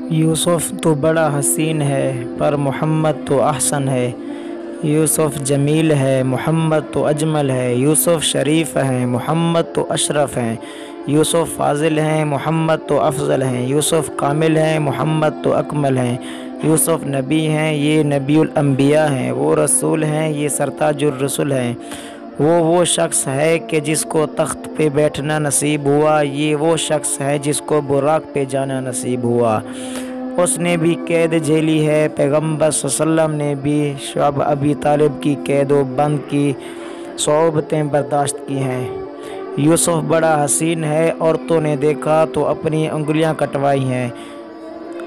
یوسف تو بڑا حسین ہے پر محمد تو احسن ہے۔ یوسف جمیل ہے محمد تو اجمل ہے۔ یوسف شریف ہیں محمد تو اشرف ہیں۔ یوسف فاضل ہیں محمد تو افضل ہیں۔ یوسف کامل ہیں محمد تو اکمل ہیں۔ یوسف نبی ہیں یہ نبی الانبیاء ہیں۔ وہ رسول ہیں یہ سرتاج الرسل ہیں۔ وہ شخص ہے کہ جس کو تخت پہ بیٹھنا نصیب ہوا، یہ وہ شخص ہے جس کو براق پہ جانا نصیب ہوا۔ اس نے بھی قید جھیلی ہے، پیغمبر صلی اللہ علیہ وسلم نے بھی شعب ابی طالب کی قید و بند کی صعوبتیں برداشت کی ہیں۔ یوسف بڑا حسین ہے، عورتوں نے دیکھا تو اپنی انگلیاں کٹوائی ہیں،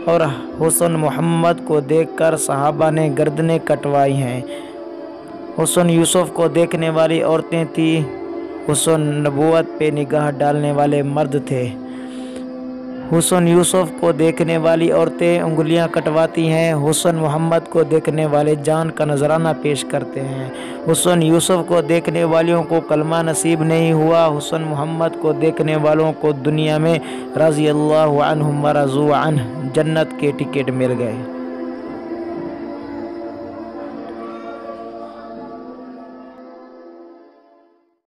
اور حسن محمد کو دیکھ کر صحابہ نے گردنیں کٹوائی ہیں۔ حسن یوسف کو دیکھنے والی عورتیں تھیں، حسن نبوت پہ نگاہ ڈالنے والے مرد تھے۔ حسن یوسف کو دیکھنے والی عورتیں انگلیاں کٹواتی ہیں، حسن محمد کو دیکھنے والے جان کا نذرانہ پیش کرتے ہیں۔ حسن یوسف کو دیکھنے والیوں کو کلمہ نصیب نہیں ہوا، حسن محمد کو دیکھنے والوں کو دنیا میں رضی اللہ عنہم ورضوا عنہ جنت کے ٹکٹ مل گئے۔